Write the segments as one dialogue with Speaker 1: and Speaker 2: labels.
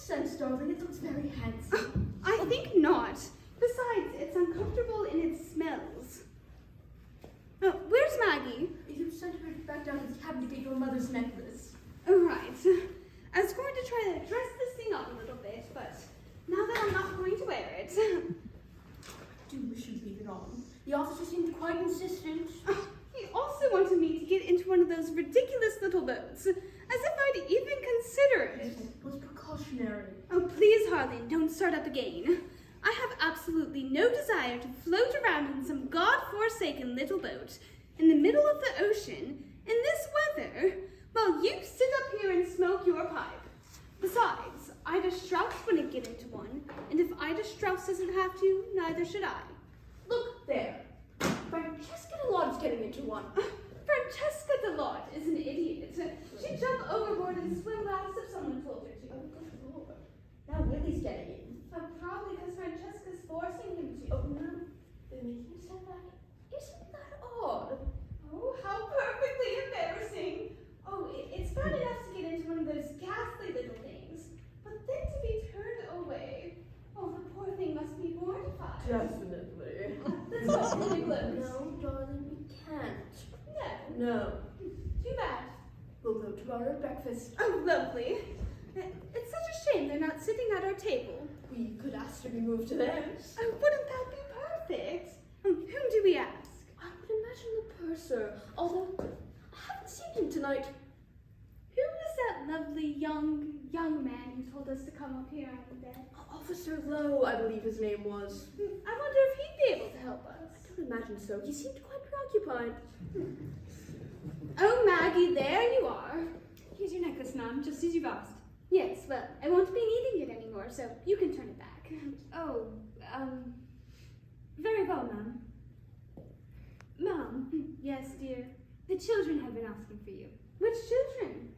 Speaker 1: sense, darling. It looks very handsome.
Speaker 2: I think not. Besides, it's uncomfortable and it smells. Oh, where's Maggie?
Speaker 1: You sent her back down to the cabin to get your mother's necklace.
Speaker 2: Oh, right. I was going to try to dress this thing up a little bit, but now that I'm not going to wear it.
Speaker 1: I do wish you'd leave it on. The officer seemed quite insistent.
Speaker 2: He also wanted me to get into one of those ridiculous little boats, as if I'd even consider it.
Speaker 1: It was precautionary.
Speaker 2: Oh, please, Harlan, don't start up again. I have absolutely no desire to float around in some god-forsaken little boat in the middle of the ocean in this weather while you sit up here and smoke your pipe. Besides, Ida Strauss wouldn't get into one, and if Ida Strauss doesn't have to, neither should I.
Speaker 1: Look there. Francesca Delot's getting into one.
Speaker 2: Francesca Delot is an idiot. She'd jump overboard and swim laps if someone told her to.
Speaker 1: Oh, good Lord. Now Willie's getting in.
Speaker 2: Probably because Francesca's forcing him to.
Speaker 1: Oh, no. They're making him stand back. Isn't that odd?
Speaker 2: Oh, how perfectly embarrassing. Oh, it's bad enough to get into one of those ghastly little things, but then to be turned away. Oh, the poor thing must be mortified.
Speaker 1: Definitely.
Speaker 2: Let's go to the clothes.
Speaker 1: No, darling, we can't.
Speaker 2: No.
Speaker 1: No.
Speaker 2: Too bad.
Speaker 1: We'll go tomorrow at breakfast.
Speaker 2: Oh, lovely. It's such a shame they're not sitting at our table.
Speaker 1: We could ask to be moved to theirs.
Speaker 2: Oh, wouldn't that be perfect? Whom do we ask?
Speaker 1: I would imagine the purser, although I haven't seen him tonight.
Speaker 2: Who was that lovely young man who told us to come up here on the bed?
Speaker 1: Officer Lowe, I believe his name was.
Speaker 2: I wonder if he'd be able to help us.
Speaker 1: I don't imagine so. He seemed quite preoccupied.
Speaker 2: Oh, Maggie, there you are.
Speaker 3: Here's your necklace, ma'am, just as you've asked.
Speaker 2: Yes, well, I won't be needing it anymore, so you can turn it back.
Speaker 3: Oh, very well, ma'am. Ma'am,
Speaker 2: Yes, dear.
Speaker 3: the children have been asking for you.
Speaker 2: Which children?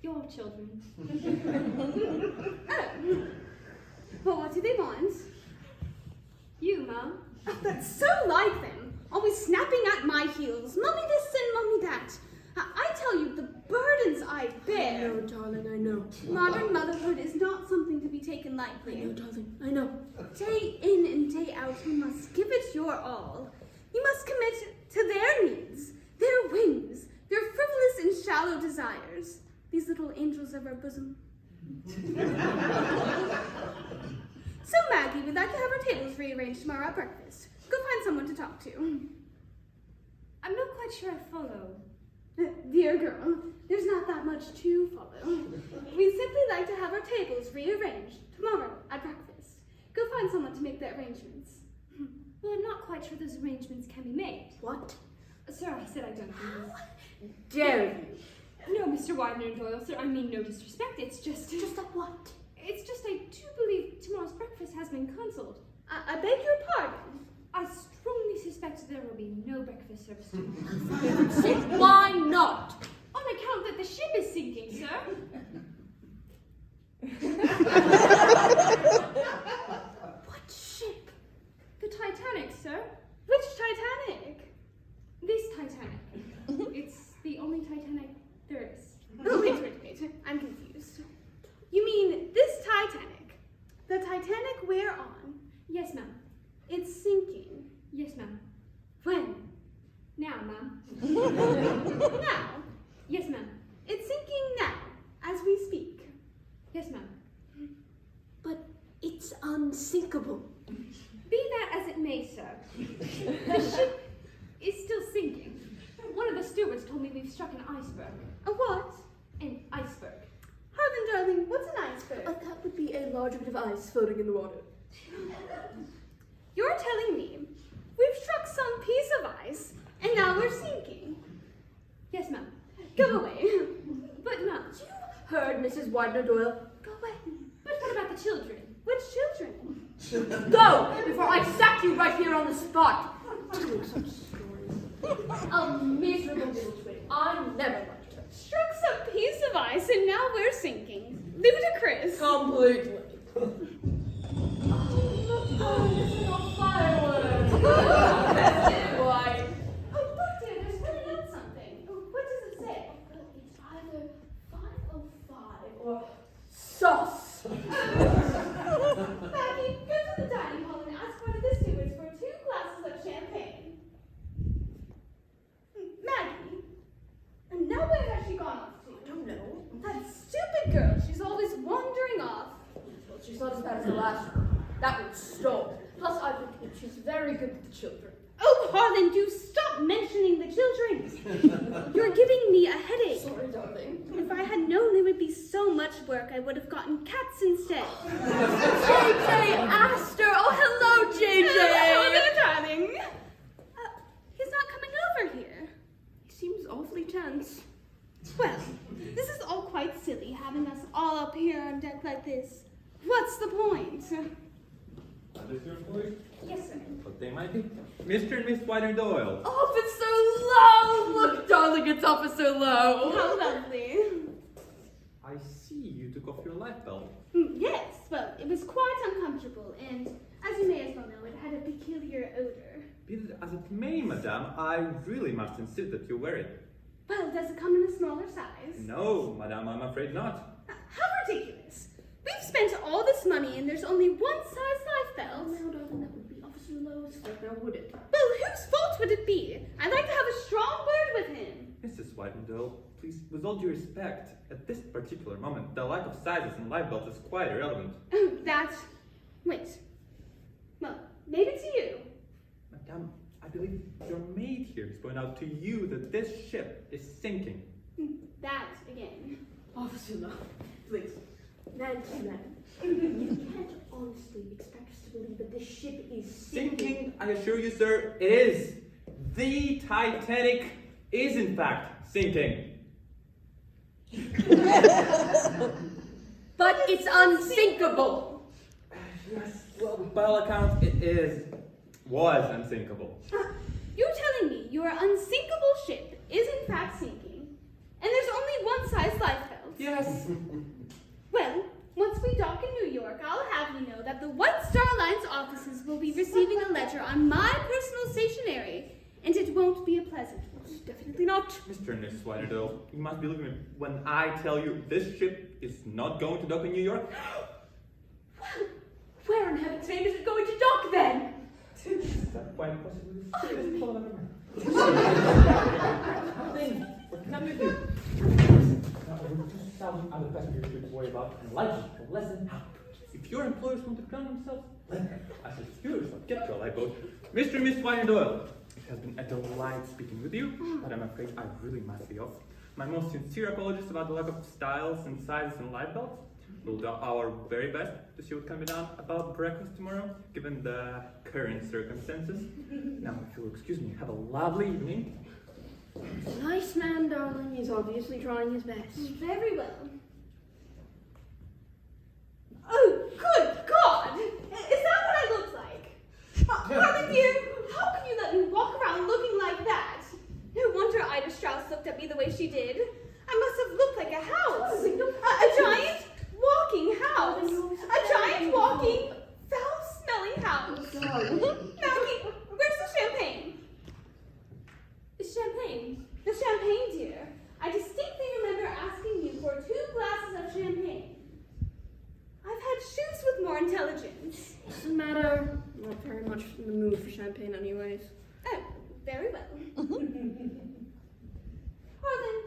Speaker 3: Your children.
Speaker 2: Oh. Well, what do they want?
Speaker 3: You, ma'am.
Speaker 2: Oh, that's so like them. Always snapping at my heels. Mummy this and mummy that. I tell you, the burdens I bear.
Speaker 1: I know, darling, I know.
Speaker 2: Modern motherhood is not something to be taken
Speaker 1: I
Speaker 2: lightly.
Speaker 1: know, darling, I know.
Speaker 2: Day in and day out, you must give it your all. You must commit to their needs, their whims, their frivolous and shallow desires. These little angels of our bosom. So, Maggie, we'd like to have our tables rearranged tomorrow at breakfast. Go find someone to talk to.
Speaker 3: I'm not quite sure I follow.
Speaker 2: Dear girl, there's not that much to follow. We'd simply like to have our tables rearranged tomorrow at breakfast. Go find someone to make the arrangements.
Speaker 3: Well, I'm not quite sure those arrangements can be made.
Speaker 1: What?
Speaker 3: Sir, I said I don't think
Speaker 1: Dare you?
Speaker 3: No, Mr. Widener and Doyle, sir, I mean no disrespect. It's just...
Speaker 1: Just like what?
Speaker 3: It's just I do believe tomorrow's breakfast has been cancelled.
Speaker 2: I beg your pardon.
Speaker 3: I strongly suspect there will be no breakfast service tomorrow.
Speaker 1: Why not?
Speaker 3: On account that the ship is sinking, sir.
Speaker 1: What ship?
Speaker 3: The Titanic, sir.
Speaker 2: Which Titanic?
Speaker 3: This Titanic. It's the only Titanic there is.
Speaker 2: Oh, wait. I'm confused. You mean this Titanic? The Titanic we're on?
Speaker 3: Yes, ma'am.
Speaker 2: It's sinking.
Speaker 3: Yes, ma'am.
Speaker 2: When?
Speaker 3: Now, ma'am.
Speaker 2: Now.
Speaker 3: Yes, ma'am.
Speaker 2: It's sinking now, as we speak.
Speaker 3: Yes, ma'am.
Speaker 1: But it's unsinkable.
Speaker 3: Be that as it may, sir, the ship is still sinking. One of the stewards told me we've struck an iceberg.
Speaker 2: A what?
Speaker 3: An iceberg.
Speaker 2: Harlan, darling, what's an iceberg?
Speaker 1: That would be a large bit of ice floating in the water.
Speaker 2: You're telling me we've struck some piece of ice, and now we're sinking.
Speaker 3: Yes, ma'am.
Speaker 2: Go away.
Speaker 3: But, ma'am,
Speaker 1: You heard Mrs. Widener Doyle.
Speaker 2: Go away.
Speaker 3: but what about the children?
Speaker 2: Which children?
Speaker 1: Go before I sack you right here on the spot. Telling such stories. A miserable little twin. I never liked her.
Speaker 2: Struck some piece of ice, and now we're sinking. Ludicrous.
Speaker 1: Completely. Oh, it's not fireworks. Why?
Speaker 2: Oh, look, dear, there's written out something. What does it say?
Speaker 1: It's either 5:05 or sauce.
Speaker 2: stupid girl. She's always wandering off.
Speaker 1: Well, she's not as bad as the last one. That one stole. Plus, I think she's very good with the children.
Speaker 2: Oh, Harlan, do stop mentioning the children. You're giving me a headache.
Speaker 1: Sorry, darling.
Speaker 2: If I had known there would be so much work, I would have gotten cats instead.
Speaker 1: JJ Astor! Oh, hello, JJ!
Speaker 2: Hello there, darling. He's not coming over here.
Speaker 1: He seems awfully tense.
Speaker 2: Well, this is all quite silly, having us all up here on deck like this. What's the point?
Speaker 4: Are this your employees?
Speaker 2: Yes, sir.
Speaker 4: What they might be? Mr. and Miss Whiter Doyle.
Speaker 1: Officer Lowe! Look, darling, it's Officer Lowe.
Speaker 2: How lovely.
Speaker 4: I see you took off your life belt.
Speaker 2: Yes, well, it was quite uncomfortable, and as you may as well know, it had a peculiar odor.
Speaker 4: Be it as it may, madame, I really must insist that you wear it.
Speaker 2: Well, does it come in a smaller size?
Speaker 4: No, madame, I'm afraid not.
Speaker 2: How ridiculous! We've spent all this money and there's only one size life belt.
Speaker 1: Now, darling, that would be Officer Lowe's fault, now would it?
Speaker 2: Well, whose fault would it be? I'd like to have a strong word with him.
Speaker 4: Mrs. Whitendale, please, with all due respect, at this particular moment, the lack of sizes in life belts is quite irrelevant.
Speaker 2: Oh, wait. Well, maybe to you.
Speaker 4: Madame, I believe your maid here has pointed out to you that this ship is sinking.
Speaker 2: That again.
Speaker 1: Officer Lowe, please. Man to man. You can't honestly expect us to believe that this ship is
Speaker 4: Sinking, I assure you, sir, it is. The Titanic is, in fact, sinking.
Speaker 1: But it's unsinkable.
Speaker 4: Yes, well, by all accounts, was unsinkable.
Speaker 2: You're telling me your unsinkable ship is in fact sinking, and there's only one size life belt?
Speaker 4: Yes.
Speaker 2: Well, once we dock in New York, I'll have you know that the White Star Line's offices will be receiving a letter on my personal stationery, and it won't be a pleasant one.
Speaker 1: Definitely not.
Speaker 4: Mr. and Mrs. Whiterdale, you must believe me when I tell you this ship is not going to dock in New York.
Speaker 1: Well, where in heaven's name is it going to dock then?
Speaker 4: Is that quite possibly the safest call I've ever made? Nothing. What can I do? Now, over 2,000 other passengers to worry about, and likely for less than half. If your employers want to drown themselves, let them. I suggest yourself get your lifeboat. Mr. and Miss Whiterdale, it has been a delight speaking with you, but I'm afraid I really must be off. My most sincere apologies about the lack of styles and sizes and life belts. We'll do our very best to see what can be done about breakfast tomorrow, given the current circumstances. Now, if you'll excuse me, have a lovely evening.
Speaker 1: Nice man, darling. He's obviously trying his best.
Speaker 2: Very well. Oh, good God! Is that what I look like? Harlan, dear, how can you let me walk around looking like that? No wonder Ida Strauss looked at me the way she did. I must have looked like a house. A giant walking house. A giant walking, foul-smelling house. Maggie, where's the champagne?
Speaker 1: Champagne?
Speaker 2: The champagne, dear. I distinctly remember asking you for 2 glasses of champagne. I've had shoes with more intelligence.
Speaker 1: Doesn't matter. I'm not very much in the mood for champagne anyways.
Speaker 2: Oh, very well. Harlan,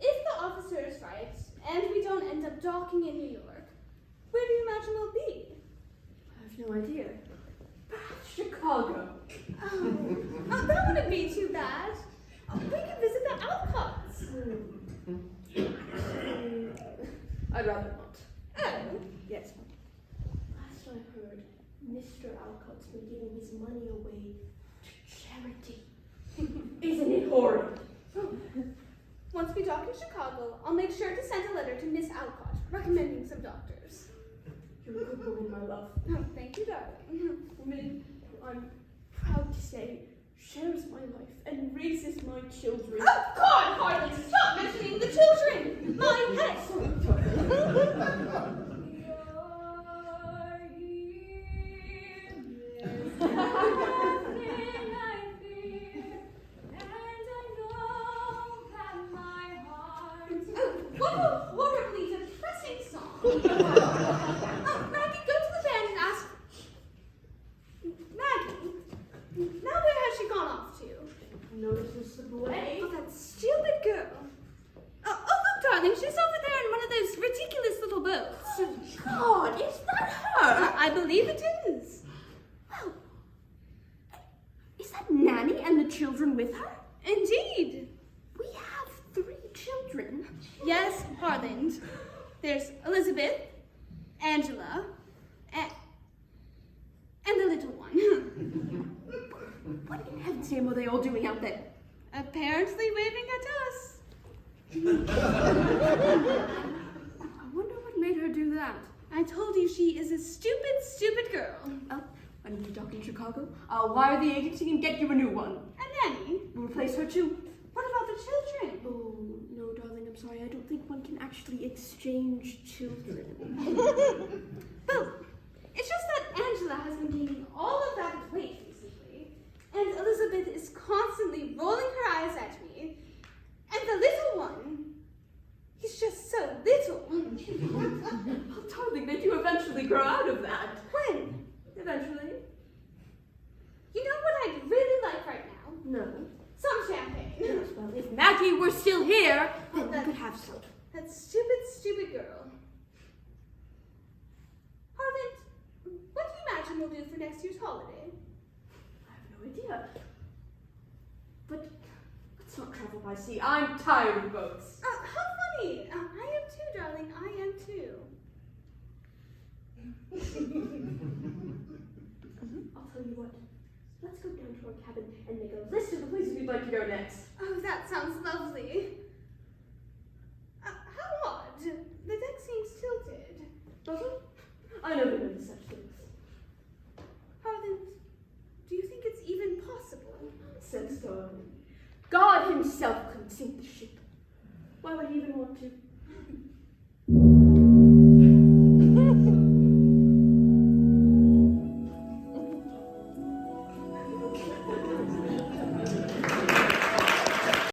Speaker 2: if the officer is right, and we don't end up docking in New York, where do you imagine we'll be?
Speaker 1: I have no idea. Perhaps Chicago.
Speaker 2: Oh, that wouldn't be too bad. We could visit the Alcots.
Speaker 1: I'd rather not.
Speaker 2: Oh,
Speaker 1: Yes. Last I heard, Mr. Alcott's been giving his money away to charity. Isn't it horrid?
Speaker 2: once we dock in Chicago, I'll make sure to send a letter to Miss Alcott, recommending some doctors.
Speaker 1: You're a good woman, my love.
Speaker 2: Oh, thank you, darling.
Speaker 1: Woman who I'm proud to say shares my life and raises my children.
Speaker 2: Oh, God, Harlan, stop mentioning the children! My pets! What a horribly depressing song. Maggie, go to the band and ask... Maggie, now where has she gone off to?
Speaker 1: Notice the way.
Speaker 2: Oh, that stupid girl. Oh, look, darling, she's over there in one of those rich There's Elizabeth, Angela, and the little one.
Speaker 1: What in heaven's name are they all doing out there?
Speaker 2: Apparently waving at us.
Speaker 1: I wonder what made her do that.
Speaker 2: I told you she is a stupid, stupid girl.
Speaker 1: Oh, a new dog in Chicago? I'll wire the agency and get you a new one.
Speaker 2: A nanny?
Speaker 1: We'll replace her too.
Speaker 2: What about the children?
Speaker 1: Oh, no, darling, I'm sorry. I don't think one can actually exchange children.
Speaker 2: Well, it's just that Angela has been gaining all of that weight recently, and Elizabeth is constantly rolling her eyes at me, and the little one, he's just so little.
Speaker 1: Oh, darling, they do eventually grow out of that.
Speaker 2: When?
Speaker 1: Eventually.
Speaker 2: You know what I'd really like right now?
Speaker 1: No.
Speaker 2: Some champagne.
Speaker 1: Yes, well, if Maggie were still here, then we
Speaker 2: that-
Speaker 1: could have some.
Speaker 2: That stupid, stupid girl. Harland, what do you imagine we'll do for next year's holiday?
Speaker 1: I have no idea. But let's not travel by sea. I'm tired of boats.
Speaker 2: How funny! I am too, darling. I am too.
Speaker 1: I'll tell you what. Let's go down to our cabin and make a list of the places we'd like to go next.
Speaker 2: Oh, that sounds lovely. How odd. The deck seems tilted.
Speaker 1: Does it? I never noticed such things.
Speaker 2: Harland, do you think it's even possible?
Speaker 1: Said so. God himself